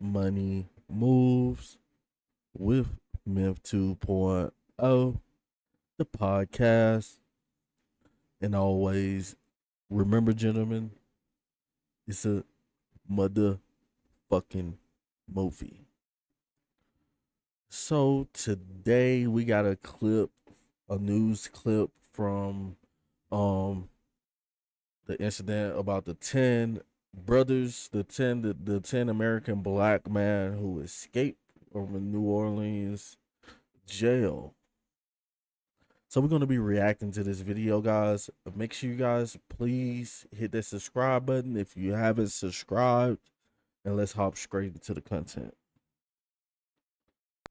Money Moves with Myth 2.0, the podcast. And always remember, gentlemen, it's a motherfucking movie. So today we got a news clip from um the incident about the 10 brothers, the 10 American black man who escaped from a New Orleans jail. So we're going to be reacting to this video, guys. Make sure you guys please hit that subscribe button if you haven't subscribed, and let's hop straight into the content.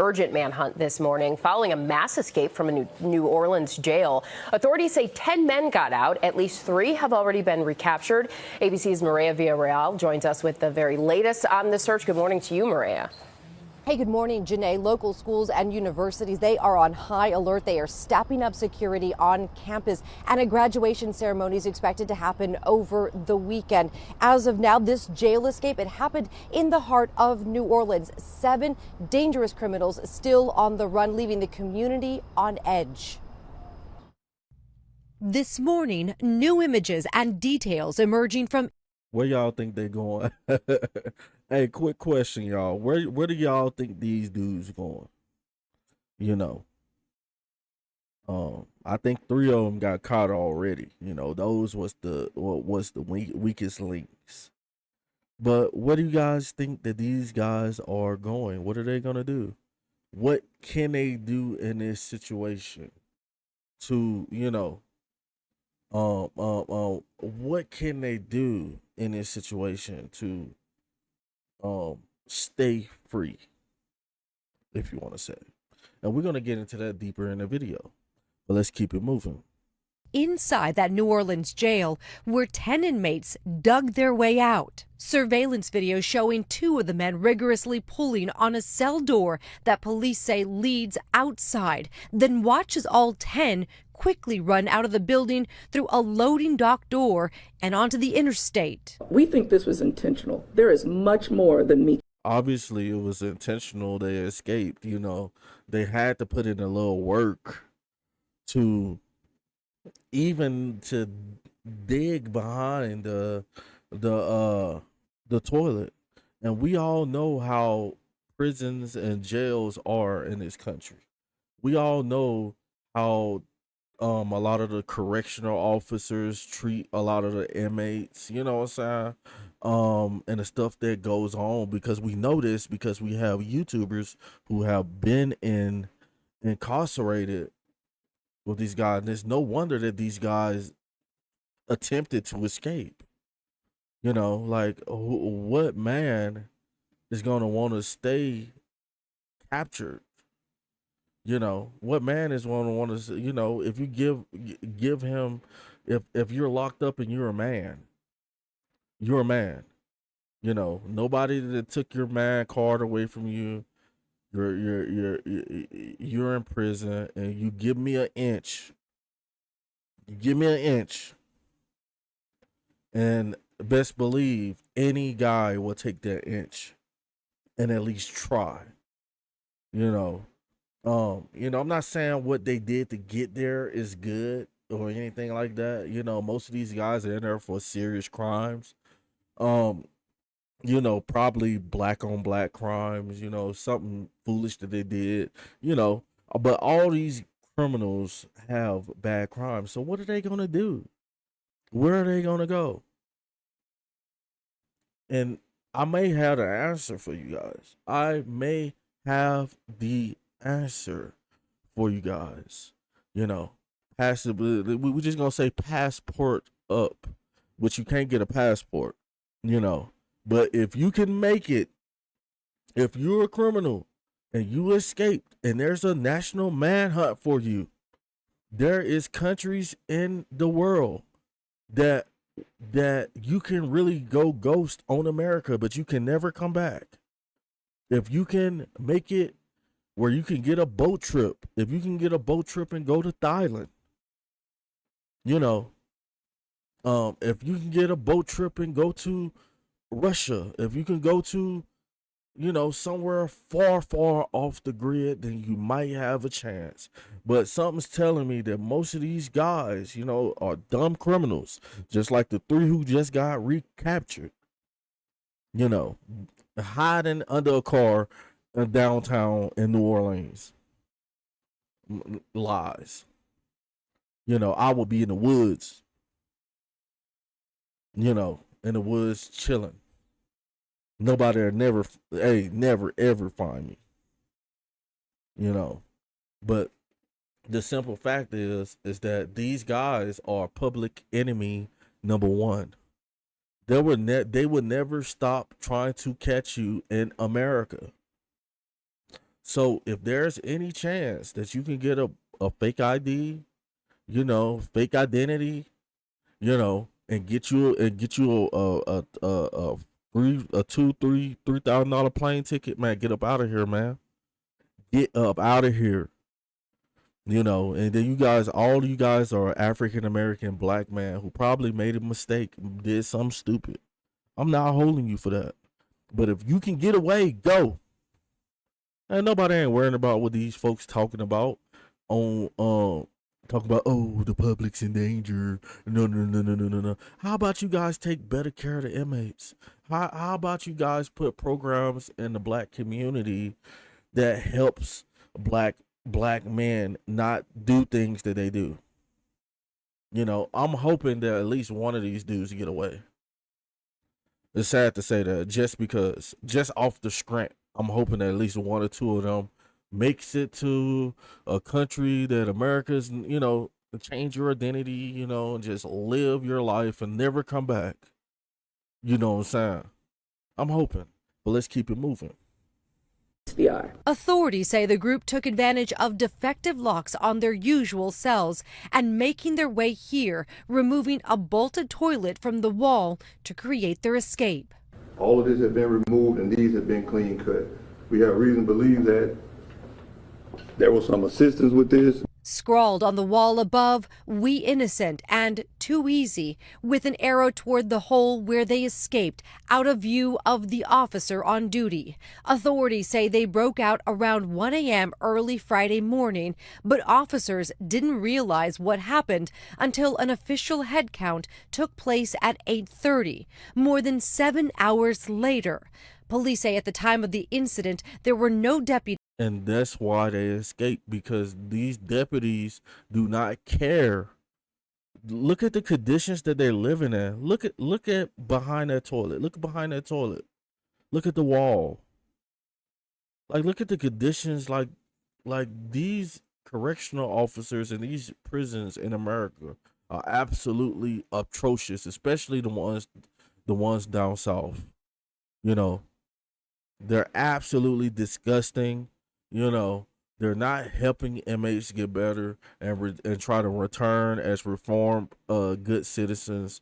Urgent manhunt this morning following a mass escape from a New Orleans jail. Authorities say 10 men got out. At least 3 have already been recaptured. ABC's Maria Villarreal joins us with the very latest on the search. Good morning to you, Maria. Hey, good morning, Janae. Local schools and universities, they are on high alert. They are stepping up security on campus, and a graduation ceremony is expected to happen over the weekend. As of now, this jail escape, it happened in the heart of New Orleans. 7 dangerous criminals still on the run, leaving the community on edge. This morning, new images and details emerging from Where y'all think they going? Hey, quick question, y'all. Where do y'all think these dudes going? You know, I think 3 of them got caught already. You know, those was the weakest links. But where do you guys think that these guys are going? What are they gonna do? What can they do in this situation to, what can they do in this situation to stay free, if you want to say? And we're going to get into that deeper in the video, but let's keep it moving. inside that New Orleans jail, where 10 inmates dug their way out. Surveillance video showing 2 of the men rigorously pulling on a cell door that police say leads outside, then watches all 10 quickly run out of the building through a loading dock door and onto the interstate. We think this was intentional. There is much more than me. Obviously, it was intentional. They escaped. They had to put in a little work to even to dig behind the toilet. And we all know how prisons and jails are in this country. We all know how a lot of the correctional officers treat a lot of the inmates, you know what I'm saying? And the stuff that goes on, because we know this because we have YouTubers who have been incarcerated with these guys. And it's no wonder that these guys attempted to escape. Like, what man is going to want to stay captured? What man is going to want to, if you give him, if you're locked up and you're a man, you're a man. Nobody that took your man card away from you. You're in prison, and you give me an inch. You give me an inch, and best believe any guy will take that inch and at least try. I'm not saying what they did to get there is good or anything like that. Most of these guys are in there for serious crimes. Probably black on black crimes, something foolish that they did, but all these criminals have bad crimes. So what are they going to do? Where are they going to go? And I may have the answer for you guys. I may have the answer for you guys. We're just gonna say passport up, which you can't get a passport. But if you can make it, if you're a criminal and you escaped, and there's a national manhunt for you, there is countries in the world that you can really go ghost on America, but you can never come back. If you can make it where you can get a boat trip, if you can get a boat trip and go to Thailand, if you can get a boat trip and go to Russia, if you can go to somewhere far, far off the grid, then you might have a chance. But something's telling me that most of these guys, are dumb criminals, just like the three who just got recaptured, you know, hiding under a car downtown in New Orleans. Lies. I would be in the woods, in the woods chilling. Nobody'll never ever find me. But the simple fact is that these guys are public enemy number one. They would never stop trying to catch you in America. So if there's any chance that you can get a fake ID, fake identity, and get you a $2,000 plane ticket, man, get up out of here, man. Get up out of here. And then all you guys are African American black man who probably made a mistake, did something stupid. I'm not holding you for that. But if you can get away, go. And nobody ain't worrying about what these folks talking about on talking about, oh, the public's in danger. No. How about you guys take better care of the inmates? How about you guys put programs in the black community that helps black men not do things that they do? I'm hoping that at least one of these dudes get away. It's sad to say that just off the strength, I'm hoping that at least one or two of them makes it to a country that America's, change your identity, and just live your life and never come back. You know what I'm saying? I'm hoping, but let's keep it moving. Authorities say the group took advantage of defective locks on their usual cells and making their way here, removing a bolted toilet from the wall to create their escape. All of this has been removed and these have been clean cut. We have reason to believe that there was some assistance with this. Scrawled on the wall above, "We innocent" and "Too easy," with an arrow toward the hole where they escaped, out of view of the officer on duty. Authorities say they broke out around 1 a.m. early Friday morning, but officers didn't realize what happened until an official head count took place at 8:30, more than 7 hours later. Police say at the time of the incident, there were no deputies. And that's why they escaped, because these deputies do not care. Look at the conditions that they're living in. Look at behind that toilet. Look behind that toilet. Look at the wall. Like, look at the conditions. Like these correctional officers in these prisons in America are absolutely atrocious, especially the ones down south. They're absolutely disgusting. They're not helping inmates get better and try to return as reformed good citizens.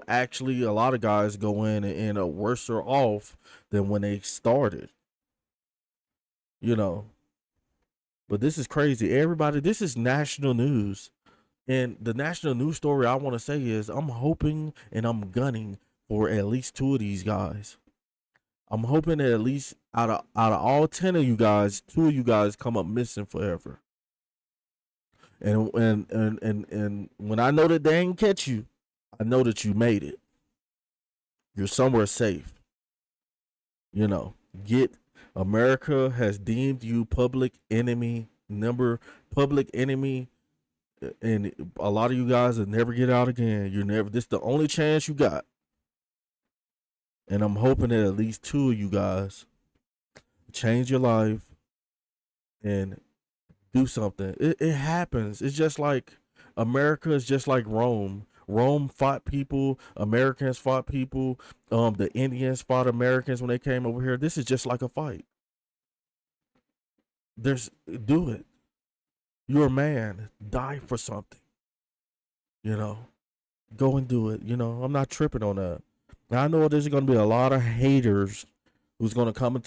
Actually, a lot of guys go in and end up worse off than when they started. But this is crazy. Everybody, this is national news. And the national news story I want to say is I'm hoping and I'm gunning for at least two of these guys. I'm hoping that at least out of all 10 of you guys, 2 of you guys come up missing forever. And when I know that they ain't catch you, I know that you made it. You're somewhere safe. America has deemed you public enemy, and a lot of you guys will never get out again. This is the only chance you got. And I'm hoping that at least 2 of you guys change your life and do something. It happens. It's just like America is just like Rome. Rome fought people. Americans fought people. The Indians fought Americans when they came over here. This is just like a fight. Do it. You're a man. Die for something. Go and do it. I'm not tripping on that. Now, I know there's going to be a lot of haters who's going to come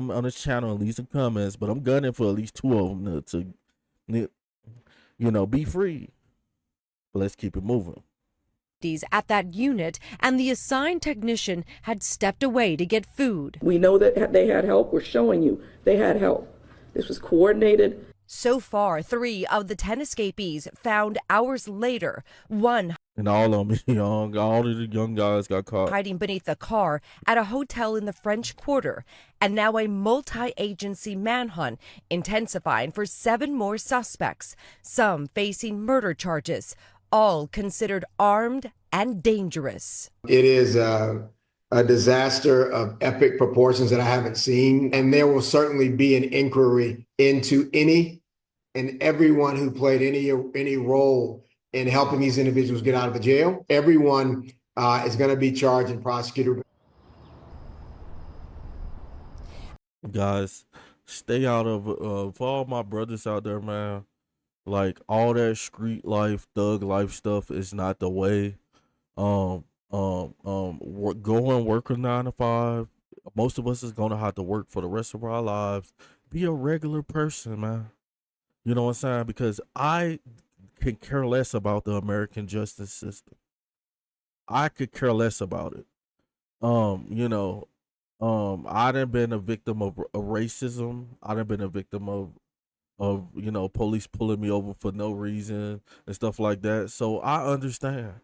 on this channel and leave some comments, but I'm gunning for at least 2 of them to be free. But let's keep it moving. at that unit, and the assigned technician had stepped away to get food. We know that they had help. We're showing you they had help. This was coordinated. So far, 3 of the 10 escapees found hours later, one And all of them young. All of the young guys got caught. hiding beneath a car at a hotel in the French Quarter, and now a multi-agency manhunt intensifying for 7 more suspects, some facing murder charges, all considered armed and dangerous. It is a disaster of epic proportions that I haven't seen, and there will certainly be an inquiry into any and everyone who played any role in helping these individuals get out of the jail. Everyone is going to be charged and prosecuted. Guys, stay out of for all my brothers out there, man. Like, all that street life, thug life stuff is not the way. Go and work a 9 to 5. Most of us is gonna have to work for the rest of our lives. Be a regular person, man. You know what I'm saying? Because I could care less about the American justice system. I could care less about it. I done been a victim of racism. I done been a victim of police pulling me over for no reason and stuff like that. So I understand,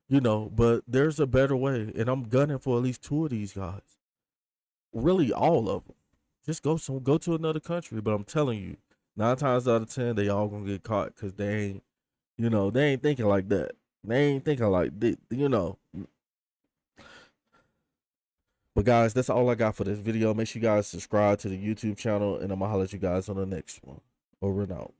but there's a better way, and I'm gunning for at least 2 of these guys. Really, all of them. Just go to another country. But I'm telling you, 9 times out of 10, they all gonna get caught because they ain't thinking like that. They ain't thinking like this. But guys, that's all I got for this video. Make sure you guys subscribe to the YouTube channel, and I'm gonna holler at you guys on the next one. Over and out.